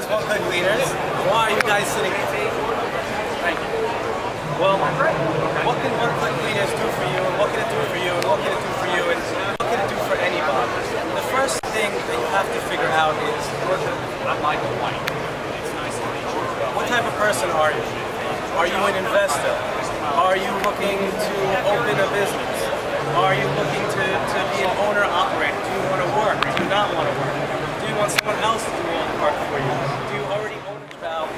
It's One Click Cleaners. Why are you guys sitting here? Thank you. Well, what can One Click Cleaners do for you, and what can it do for you, and what can it do for you, and what can it do for anybody? The first thing that you have to figure out is what type of person are you? Are you an investor? Are you looking to open a business? Are you looking to be an owner-operator? Do you want to work? Do you not want to work? Do you want someone else to do all the work for you? Do you already own about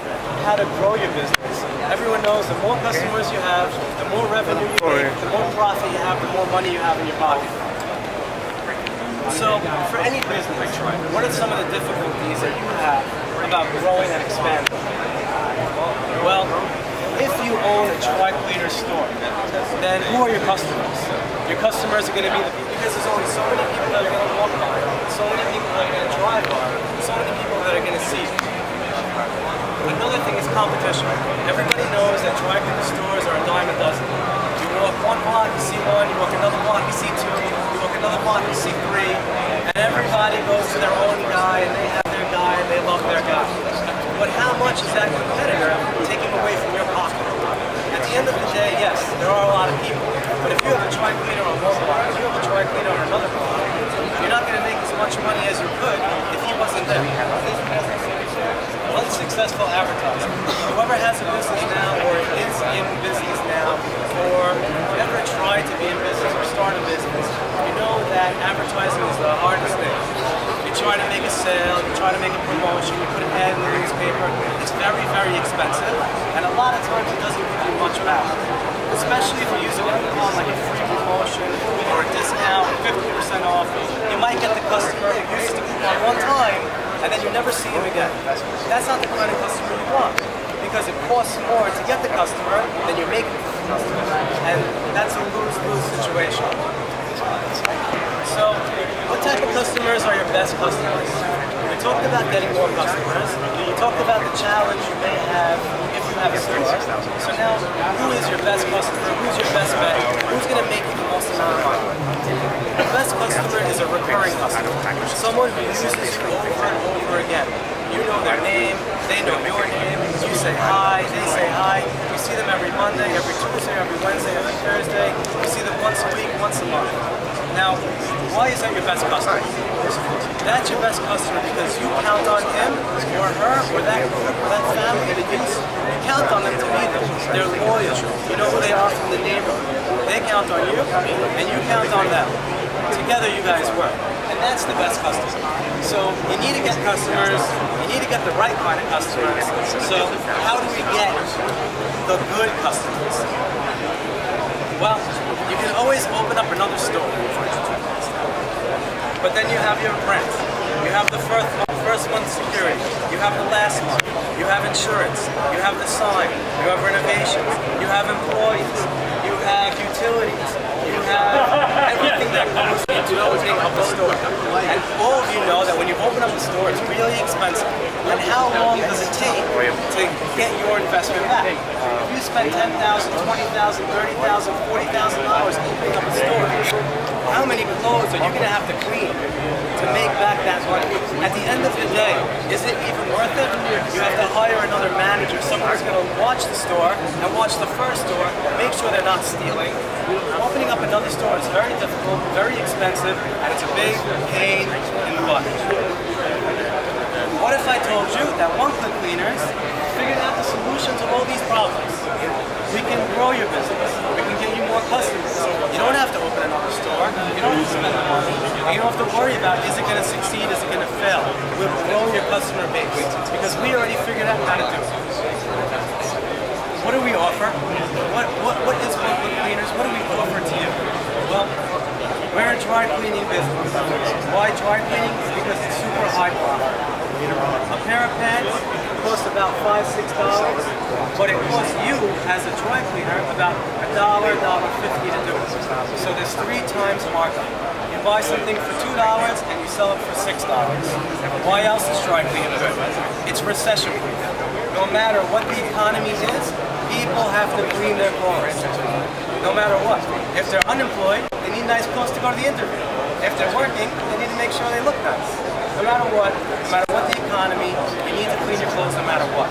how to grow your business? Everyone knows the more customers you have, the more revenue you make, the more profit you have, the more money you have in your pocket. So, for any business, what are some of the difficulties that you have about growing and expanding? Well, if you own a dry cleaner store, then who are your customers? Your customers are going to be the people, because there's only so many people that are going to walk by, so many people that are going to drive by, so many people that are going to see. Another thing is competition. Everybody knows that dry cleaner stores are a dime a dozen. You walk one block, you see one, you walk another block, you see two, you walk another block, you see three, and everybody goes to their own guy, and they have their guy, and they love their guy. But how much is that competitor taking away from your pocket? At the end of the day, yes, there are a lot of people. But if you have a dry cleaner on one block, if you have a dry cleaner on another block, you're not going to make as much money as you could if he wasn't there. Unsuccessful advertising. Whoever has a business now, or is in business now, or ever tried to be in business or start a business, you know that advertising is the hardest thing. You try to make a sale, you try to make a promotion, you put an ad in the newspaper. It's very, very expensive, and a lot of times it doesn't give you much back. Especially if you use a coupon like a free promotion or a discount, 50% off. You might get the customer who uses the coupon one time, and then you never see him again. That's not the kind of customer you want, because it costs more to get the customer than you're making for the customer, and that's a lose-lose situation. So, what type of customers are your best customers? We talked about getting more customers. You talked about the challenge you may have if you have a store. So now, who is your best customer? Who's your best bet? Who's going to make you the most amount of money? The best customer is a recurring customer. Someone who uses you over and over again. You know their name, they know your name, you say hi, they say hi. You see them every Monday, every Tuesday, every Wednesday, every Thursday. You see them once a week, once a month. Now, why is that your best customer? That's your best customer because you count on him or her or that group or that family that you count on them to be there. They're loyal. You know who they are from the neighborhood. They count on you and you count on them. Together you guys work. And that's the best customer. So you need to get customers, you need to get the right kind of customers. So how do we get the good customers? Well, you can always open up another store. But then you have your rent. You have the first month's security. You have the last month. You have insurance. You have the sign. You have renovations. You have employees. You have utilities. You have everything that goes into opening up a store. And all of you know that when you open up a store, it's really expensive. And how long does it take to get your investment back? If you spend $10,000, $20,000, $30,000, $40,000 opening up a store, how many clothes are you going to have to clean to make back that money? At the end of the day, is it even worth it? You have to hire another manager, someone who's going to watch the store and watch the first store, make sure they're not stealing. Opening up another store is very difficult, very expensive, and it's a big pain in the butt. What if I told you that One Click Cleaners figured out the solution to all these problems? We can grow your business. We can get you more customers. You don't have to open another store. You don't have to spend the money. And you don't have to worry about, is it going to succeed, is it going to fail? We'll grow your customer base because we already figured out how to do it. What do we offer? What is One Click Cleaners? What do we offer to you? Well, we're a dry cleaning business. Why dry cleaning? Because it's super high profit. A pair of pants costs about $5, $6, but it costs you as a dry cleaner about $1, $1.50 to do it. So there's 3 times markup. You buy something for $2 and you sell it for $6. Why else is dry cleaning good? It's recession proof. No matter what the economy is, people have to clean their clothes. No matter what. If they're unemployed, they need nice clothes to go to the interview. If they're working, they need to make sure they look nice. No matter what the economy, you need to clean your clothes no matter what.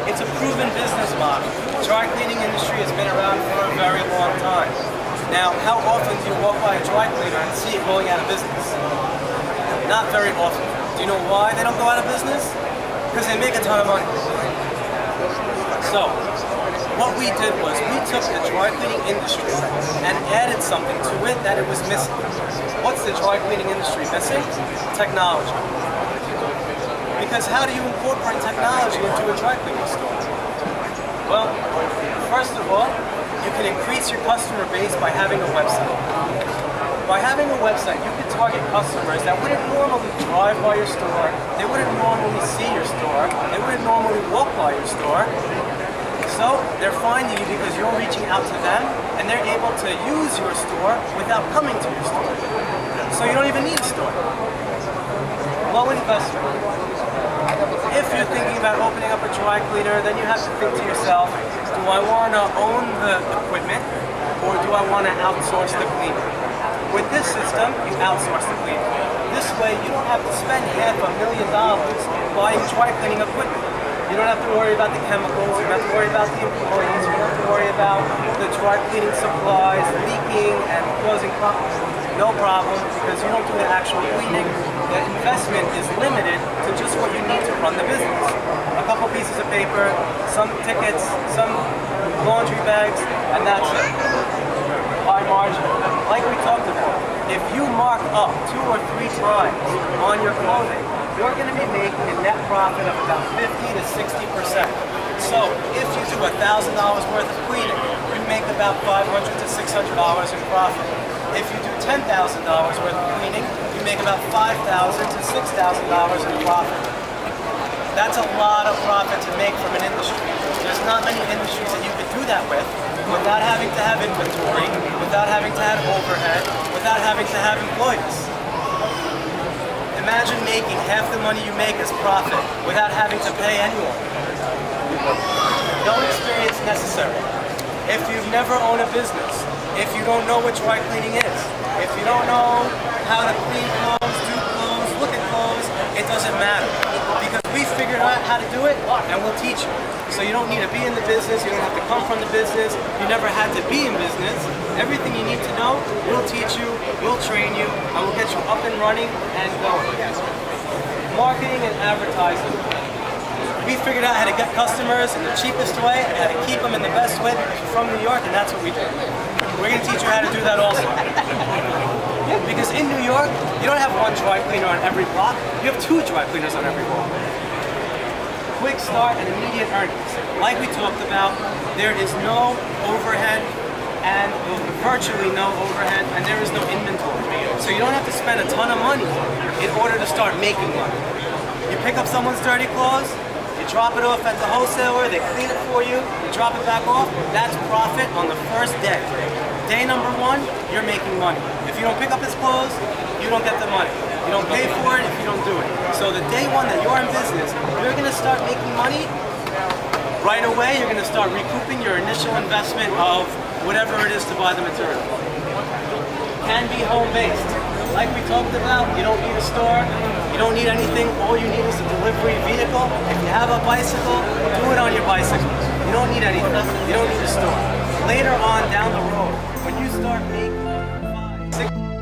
It's a proven business model. The dry cleaning industry has been around for a very long time. Now, how often do you walk by a dry cleaner and see it going out of business? Not very often. Do you know why they don't go out of business? Because they make a ton of money. So, what we did was we took the dry cleaning industry and added something to it that it was missing. What's the dry cleaning industry missing? Technology. Because how do you incorporate technology into a dry cleaning store? Well, first of all, you can increase your customer base by having a website. By having a website, you can target customers that wouldn't normally drive by your store, they wouldn't normally see your store, they wouldn't normally walk by your store. So they're finding you because you're reaching out to them and they're able to use your store without coming to your store. So you don't even need a store. Low investment. If you're thinking about opening up a dry cleaner, then you have to think to yourself, do I want to own the equipment or do I want to outsource the cleaning? With this system, you outsource the cleaning. This way, you don't have to spend $500,000 buying dry cleaning equipment. You don't have to worry about the chemicals, you don't have to worry about the employees, you don't have to worry about the dry cleaning supplies leaking and causing problems. No problem, because you don't do the actual cleaning. The investment is limited to just what you need to run the business. A couple pieces of paper, some tickets, some laundry bags, and that's it. High margin. Like we talked about, if you mark up 2 or 3 times on your clothing, you're going to be making a net profit of about 50 to 60%. So if you do $1,000 worth of cleaning, you make about $500 to $600 in profit. If you do $10,000 worth of cleaning, you make about $5,000 to $6,000 in profit. That's a lot of profit to make from an industry. There's not many industries that you could do that with without having to have inventory, without having to have overhead, without having to have employees. Imagine making half the money you make as profit without having to pay anyone. No experience necessary. If you've never owned a business, if you don't know what dry cleaning is, if you don't know how to clean clothes, do clothes, look at clothes, it doesn't matter. Because we figured out how to do it and we'll teach you. So you don't need to be in the business, you don't have to come from the business, you never had to be in business. Everything you need to know, we'll teach you, we'll train you, and we'll get you up and running and going. Marketing and advertising. We figured out how to get customers in the cheapest way and how to keep them in the best way from New York, and that's what we do. We're going to teach you how to do that also. Because in New York, you don't have one dry cleaner on every block, you have 2 dry cleaners on every block. Quick start and immediate earnings. Like we talked about, there is no overhead and virtually no overhead, and there is no inventory. So you don't have to spend a ton of money in order to start making money. You pick up someone's dirty clothes, you drop it off at the wholesaler, they clean it for you, you drop it back off, that's profit on the first day. Day number 1, you're making money. If you don't pick up his clothes, you don't get the money. You don't pay for it if you don't do it. So the day 1 that you're in business, you're going to start making money right away. You're going to start recouping your initial investment of whatever it is to buy the material. Can be home-based. Like we talked about, you don't need a store, you don't need anything, all you need is a delivery vehicle. If you have a bicycle, do it on your bicycle. You don't need anything, you don't need a store. Later on down the road, when you start making 5, 6